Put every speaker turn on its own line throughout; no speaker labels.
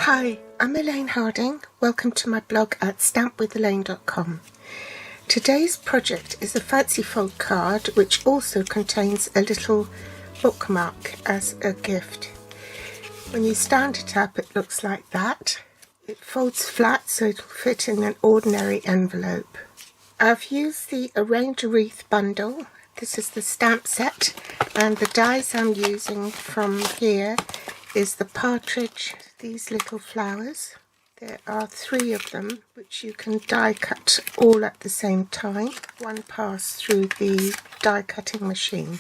Hi, I'm Elaine Harding. Welcome to my blog at stampwithelaine.com. Today's project is a fancy fold card which also contains a little bookmark as a gift. When you stand it up, it looks like that. It folds flat so it'll fit in an ordinary envelope. I've used the Arrange a Wreath bundle. This is the stamp set, and the dies I'm using from here is the partridge, these little flowers. There are 3 of them which you can die cut all at the same time. One pass through the die cutting machine.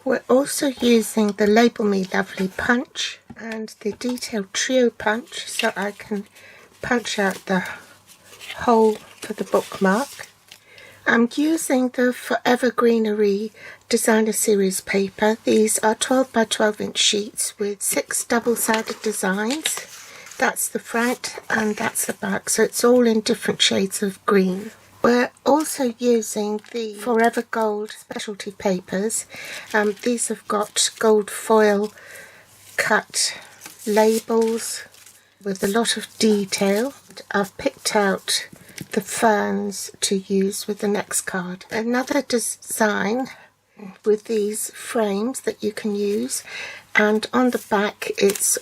We're also using the Label Me Lovely punch and the detailed trio punch so I can punch out the hole for the bookmark. I'm using the Forever Greenery Designer Series paper. These are 12 by 12 inch sheets with 6 double-sided designs. That's the front and that's the back, so it's all in different shades of green. We're also using the Forever Gold specialty papers. These have got gold foil cut labels with a lot of detail. I've picked out the ferns to use with the next card. Another design with these frames that you can use, and on the back it's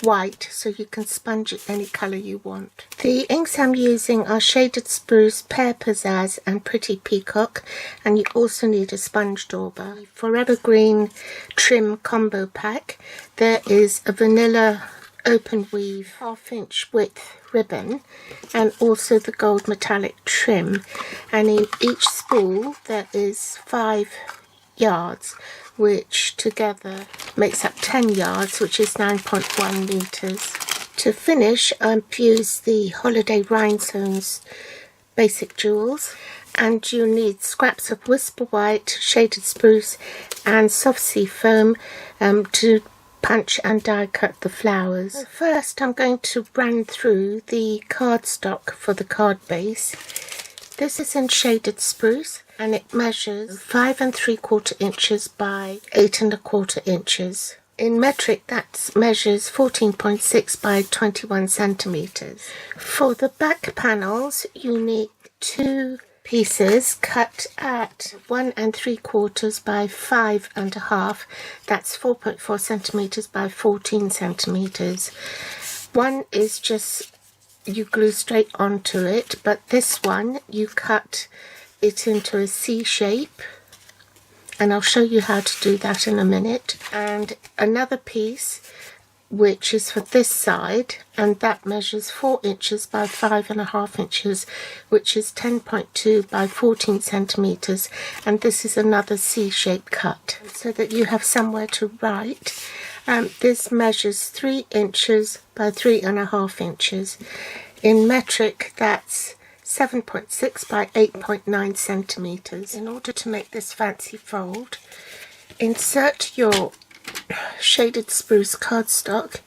white, so you can sponge it any colour you want. The inks I'm using are Shaded Spruce, Pear Pizzazz and Pretty Peacock, and you also need a sponge dauber. Forever Green Trim Combo Pack. There is a vanilla open weave 1/2 inch width ribbon and also the gold metallic trim, and in each spool there is 5 yards, which together makes up 10 yards, which is 9.1 meters. To finish, I've used the Holiday Rhinestones Basic Jewels, and you need scraps of Whisper White, Shaded Spruce and Soft Sea Foam to punch and die cut the flowers. First, I'm going to run through the cardstock for the card base. This is in Shaded Spruce and it measures 5 3/4 inches by 8 1/4 inches. In metric, that measures 14.6 by 21 centimeters. For the back panels, you need 2 pieces cut at 1 3/4 by 5 1/2. That's 4.4 centimeters by 14 centimeters. One is just you glue straight onto it, but this one you cut it into a C shape, and I'll show you how to do that in a minute. And another piece which is for this side, and that measures 4 inches by 5 1/2 inches, which is 10.2 by 14 centimeters, and this is another C-shaped cut so that you have somewhere to write. This measures 3 inches by 3 1/2 inches. In metric, that's 7.6 by 8.9 centimeters. In order to make this fancy fold, insert your Shaded Spruce cardstock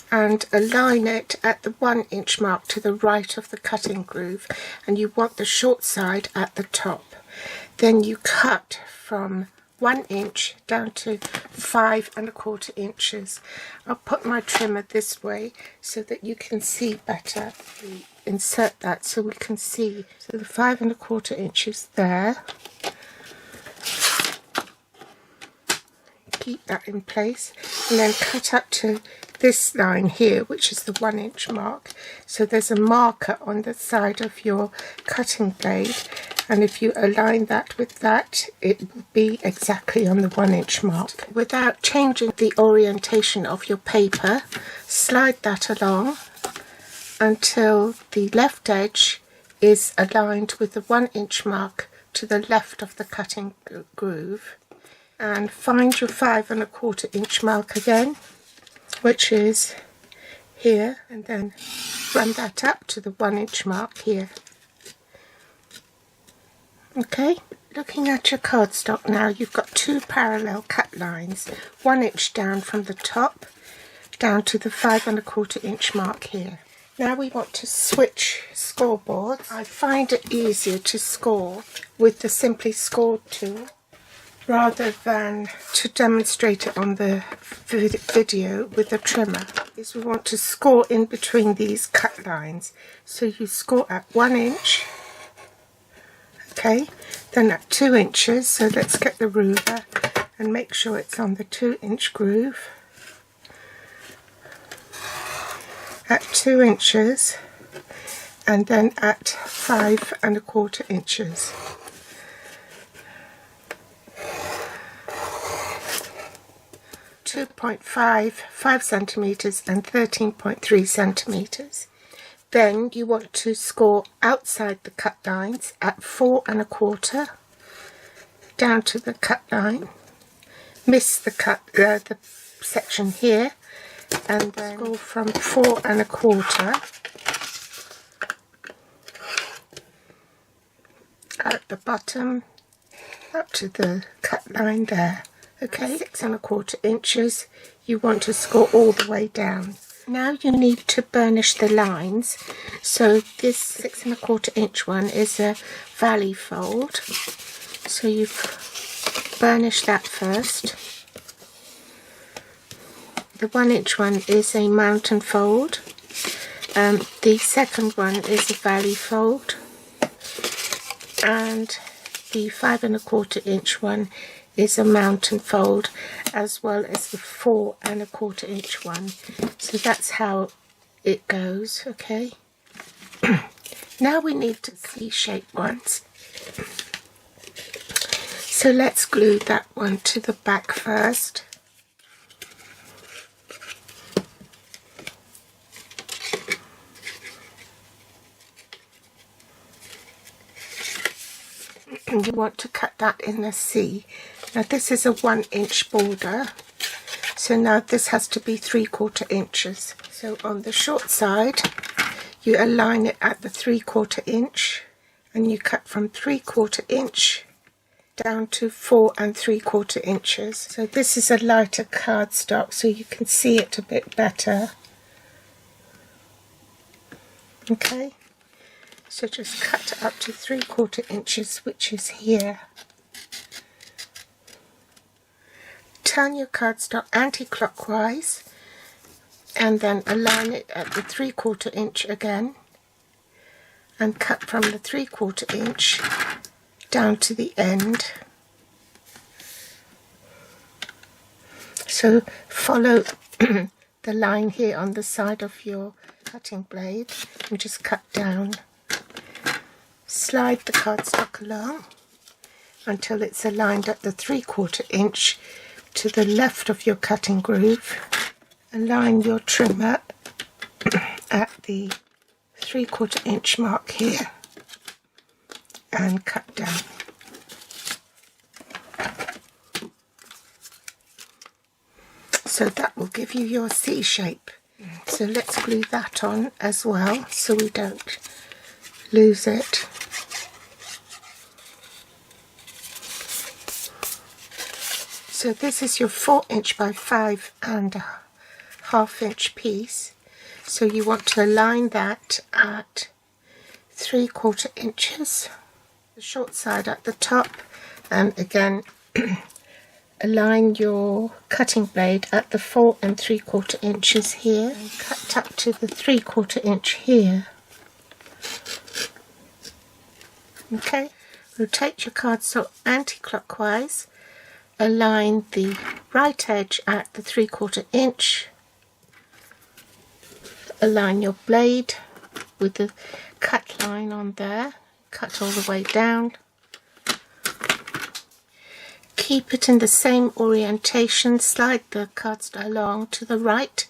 and align it at the 1 inch mark to the right of the cutting groove, and you want the short side at the top. Then you cut from 1 inch down to 5 1/4 inches. I'll put my trimmer this way so that you can see better. Insert that so we can see. So the 5 1/4 inches there. Keep that in place, and then cut up to this line here, which is the 1 inch mark. So there's a marker on the side of your cutting blade, and if you align that with that, it will be exactly on the 1 inch mark. Without changing the orientation of your paper, slide that along until the left edge is aligned with the 1 inch mark to the left of the cutting groove. And find your 5 1/4 inch mark again, which is here, and then run that up to the 1 inch mark here. Okay, looking at your cardstock now, you've got 2 parallel cut lines, 1 inch down from the top down to the 5 1/4 inch mark here. Now we want to switch scoreboards. I find it easier to score with the Simply Scored tool rather than to demonstrate it on the video with a trimmer. is we want to score in between these cut lines. So you score at 1 inch, okay, then at 2 inches. So let's get the ruler and make sure it's on the 2-inch groove. At 2 inches, and then at 5 1/4 inches. .5 centimeters and 13.3 centimeters. Then you want to score outside the cut lines at 4 1/4 down to the cut line. Miss the the section here, and then score from 4 1/4 at the bottom up to the cut line there. Okay, 6 1/4 inches, you want to score all the way down. Now you need to burnish the lines. So this 6 1/4 inch one is a valley fold. So you burnish that first. The 1 inch one is a mountain fold. The second one is a valley fold. And the 5 1/4 inch one is a mountain fold, as well as the 4 1/4 inch one. So that's how it goes, okay? Now we need to C-shape ones. So let's glue that one to the back first. You want to cut that in a C. Now this is a 1 inch border, so now this has to be 3/4 inches. So on the short side you align it at the 3/4 inch, and you cut from 3/4 inch down to 4 3/4 inches. So this is a lighter cardstock, so you can see it a bit better. Okay, so just cut up to 3/4 inches, which is here. Turn your cardstock anti-clockwise and then align it at the 3/4 inch again, and cut from the 3/4 inch down to the end. So follow the line here on the side of your cutting blade and just cut down. Slide the cardstock along until it's aligned at the 3/4 inch to the left of your cutting groove. Align your trimmer at the 3/4 inch mark here and cut down. So that will give you your C shape. So let's glue that on as well so we don't lose it. So this is your 4 inch by 5 1/2 inch piece. So you want to align that at 3/4 inches, the short side at the top, and again align your cutting blade at the 4 3/4 inches here, and cut up to the 3/4 inch here. Okay, rotate your cardstock anti-clockwise. Align the right edge at the 3/4 inch. Align your blade with the cut line on there. Cut all the way down. Keep it in the same orientation. Slide the cardstock along to the right.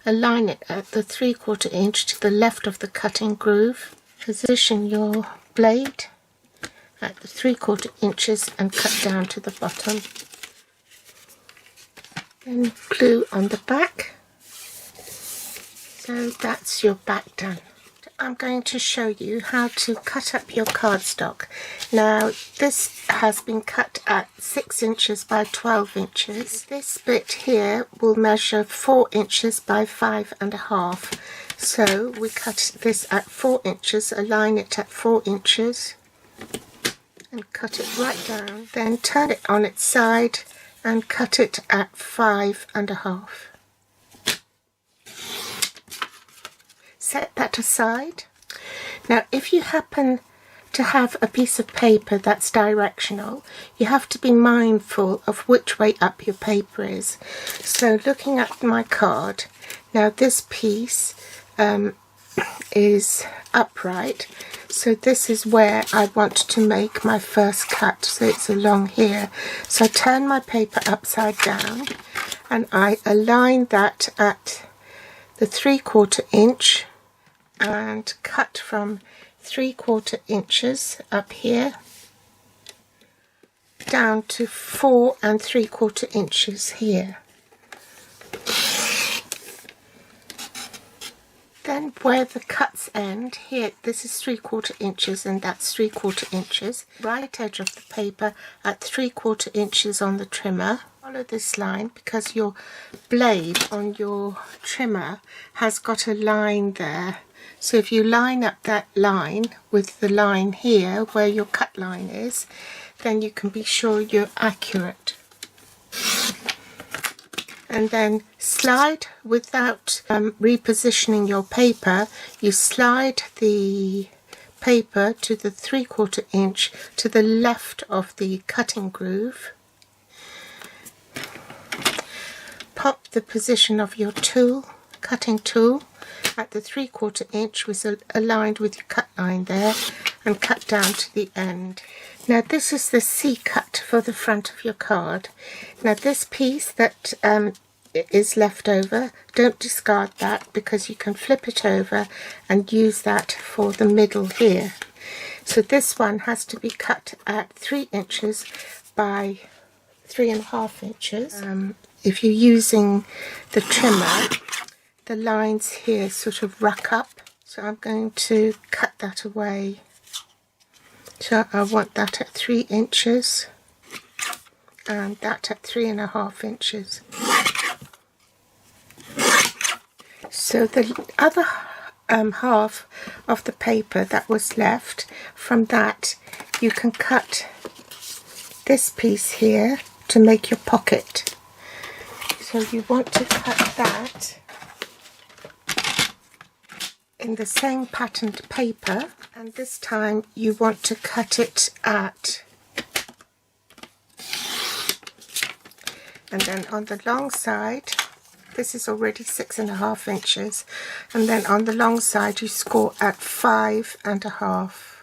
Align it at the 3/4 inch to the left of the cutting groove. Position your blade at the 3/4 inches and cut down to the bottom. Then glue on the back. So that's your back done. I'm going to show you how to cut up your cardstock. Now this has been cut at 6 inches by 12 inches. This bit here will measure 4 inches by 5 1/2. So we cut this at 4 inches, align it at 4 inches and cut it right down. Then turn it on its side and cut it at 5 1/2. set that aside. Now if you happen to have a piece of paper that's directional, you have to be mindful of which way up your paper is. So looking at my card, now this piece is upright, so this is where I want to make my first cut, so it's along here. So I turn my paper upside down and I align that at the 3/4 inch and cut from 3/4 inches up here down to 4 3/4 inches here. Then where the cuts end, here this is 3/4 inches and that's 3/4 inches. Right edge of the paper at 3/4 inches on the trimmer. Follow this line because your blade on your trimmer has got a line there. So if you line up that line with the line here where your cut line is, then you can be sure you're accurate. And then slide without repositioning your paper. You slide the paper to the 3/4 inch to the left of the cutting groove. Pop the position of your tool, cutting tool, at the 3/4 inch was aligned with your cut line there, and cut down to the end. Now this is the C cut for the front of your card. Now this piece that is left over, don't discard that because you can flip it over and use that for the middle here. So this one has to be cut at 3 inches by 3.5 inches. If you're using the trimmer, the lines here sort of rack up, so I'm going to cut that away. So I want that at 3 inches and that at 3.5 inches. So the other half of the paper that was left, from that you can cut this piece here to make your pocket. So you want to cut that in the same patterned paper, and this time you want to cut it at, and then on the long side, this is already 6.5 inches, and then on the long side you score at 5.5.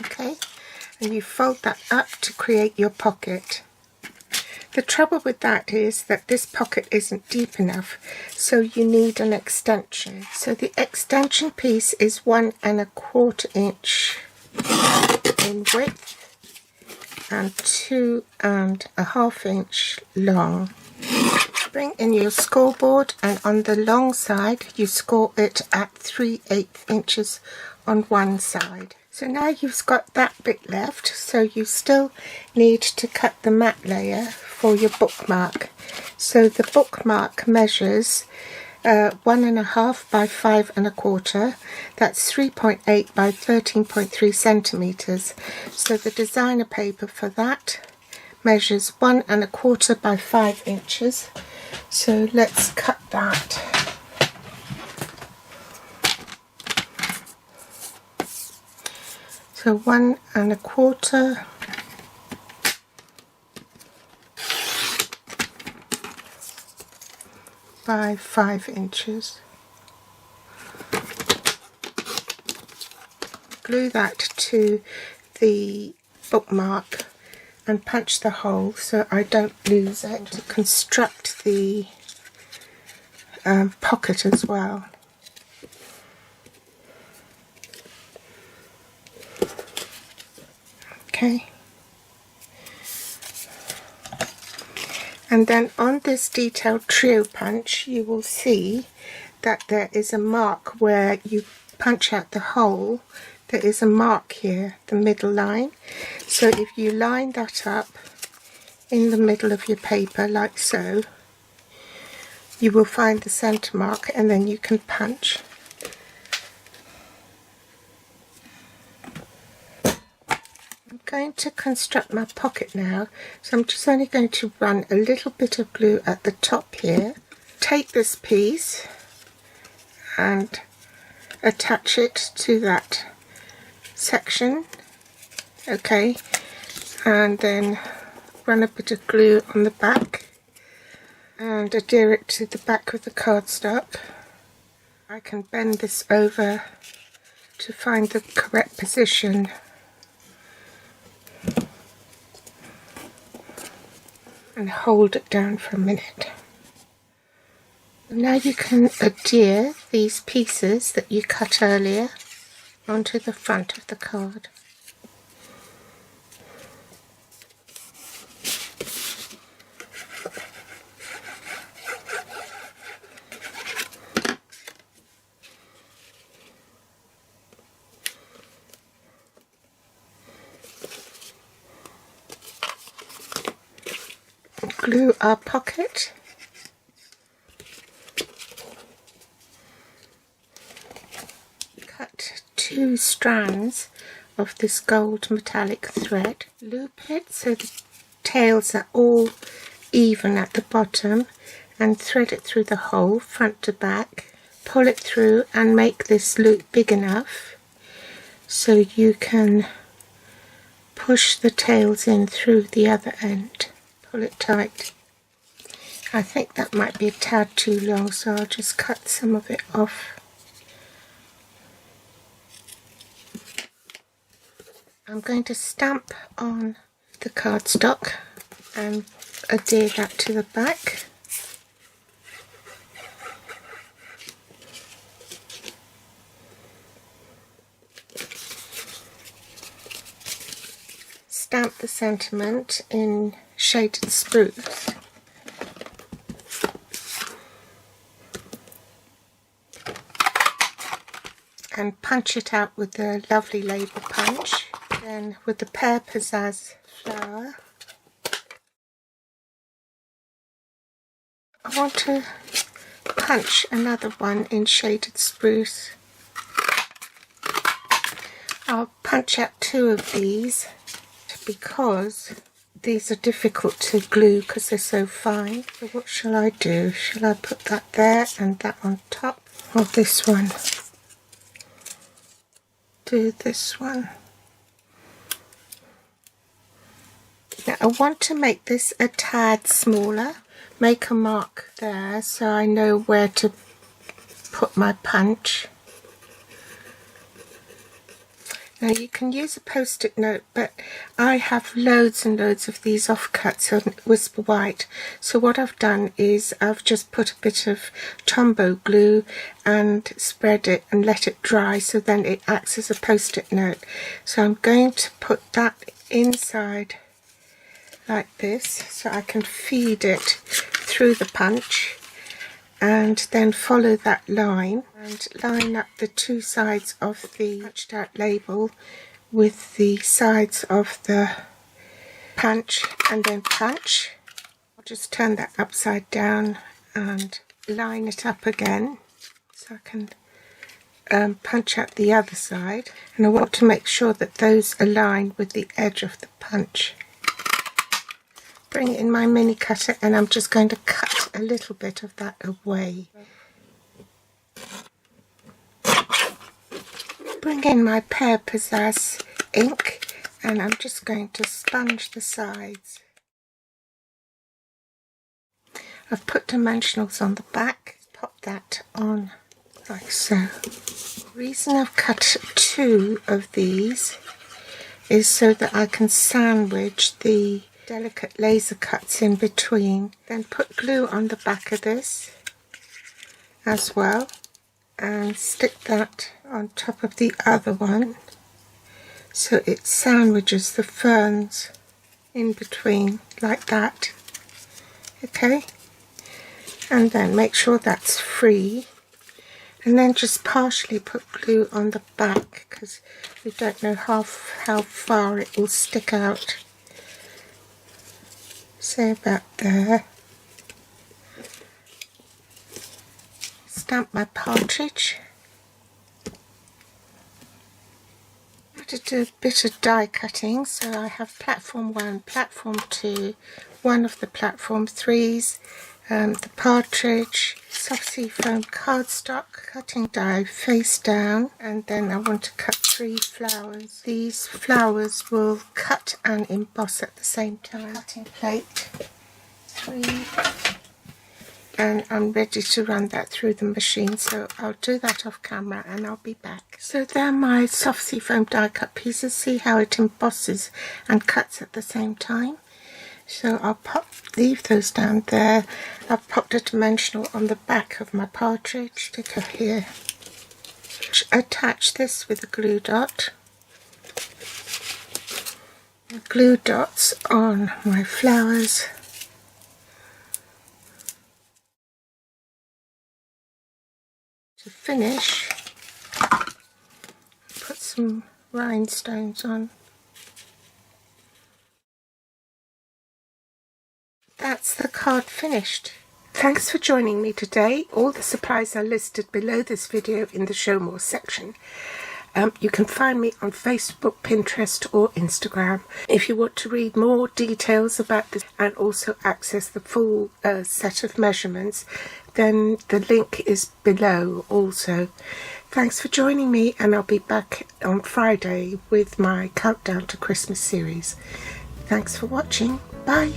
Okay, and you fold that up to create your pocket. The trouble with that is that this pocket isn't deep enough, so you need an extension. So the extension piece is 1.25 inch in width and 2.5 inch long. Bring in your scoreboard, and on the long side you score it at 3/8 inches on one side. So now you've got that bit left, so you still need to cut the mat layer for your bookmark. So the bookmark measures 1.5 by 5.25. That's 3.8 by 13.3 centimeters. So the designer paper for that measures 1.25 by 5 inches. So let's cut that. So 1.25 by 5 inches. Glue that to the bookmark and punch the hole so I don't lose it. To construct the pocket as well. Okay. And then on this detailed trio punch, you will see that there is a mark where you punch out the hole. There is a mark here, the middle line. So if you line that up in the middle of your paper like so, you will find the centre mark, and then you can punch. Going to construct my pocket now, so I'm just only going to run a little bit of glue at the top here. Take this piece and attach it to that section, okay, and then run a bit of glue on the back and adhere it to the back of the cardstock. I can bend this over to find the correct position. And hold it down for a minute. Now you can adhere these pieces that you cut earlier onto the front of the card. Glue our pocket. Cut 2 strands of this gold metallic thread. Loop it so the tails are all even at the bottom and thread it through the hole front to back. Pull it through and make this loop big enough so you can push the tails in through the other end. Pull it tight. I think that might be a tad too long, so I'll just cut some of it off. I'm going to stamp on the cardstock and adhere that to the back. Stamp the sentiment in shaded spruce. And punch it out with the lovely label punch. Then with the Pear Pizzazz flower, I want to punch another one in shaded spruce. I'll punch out 2 of these because these are difficult to glue because they're so fine. So what shall I do? Shall I put that there and that on top of this one? Do this one. Now I want to make this a tad smaller. Make a mark there so I know where to put my punch. Now you can use a post-it note, but I have loads and loads of these offcuts on Whisper White. So what I've done is I've just put a bit of Tombow glue and spread it and let it dry, so then it acts as a post-it note. So I'm going to put that inside like this so I can feed it through the punch, and then follow that line and line up the 2 sides of the punched out label with the sides of the punch, and then punch. I'll just turn that upside down and line it up again so I can punch out the other side, and I want to make sure that those align with the edge of the punch. Bring in my mini cutter and I'm just going to cut a little bit of that away. Bring in my Pear Pizzazz ink and I'm just going to sponge the sides. I've put dimensionals on the back. Pop that on like so. The reason I've cut 2 of these is so that I can sandwich the delicate laser cuts in between. Then put glue on the back of this as well and stick that on top of the other one so it sandwiches the ferns in between like that. Okay, and then make sure that's free, and then just partially put glue on the back because we don't know how far it will stick out. Say about there. Stamp my partridge. to do a bit of die cutting, so I have platform 1, platform 2, one of the platform 3s, the partridge, soft seafoam cardstock, cutting die face down, and then I want to cut 3 flowers. These flowers will cut and emboss at the same time. Cutting plate 3, and I'm ready to run that through the machine, so I'll do that off camera and I'll be back. So they're my soft seafoam die cut pieces. See how it embosses and cuts at the same time? So I'll leave those down there. I've popped a dimensional on the back of my partridge, sticker here. Attach this with a glue dot. Glue dots on my flowers. To finish, put some rhinestones on. That's the card finished. Thanks for joining me today. All the supplies are listed below this video in the Show More section. You can find me on Facebook, Pinterest or Instagram. If you want to read more details about this and also access the full set of measurements, then the link is below also. Thanks for joining me, and I'll be back on Friday with my Countdown to Christmas series. Thanks for watching. Bye.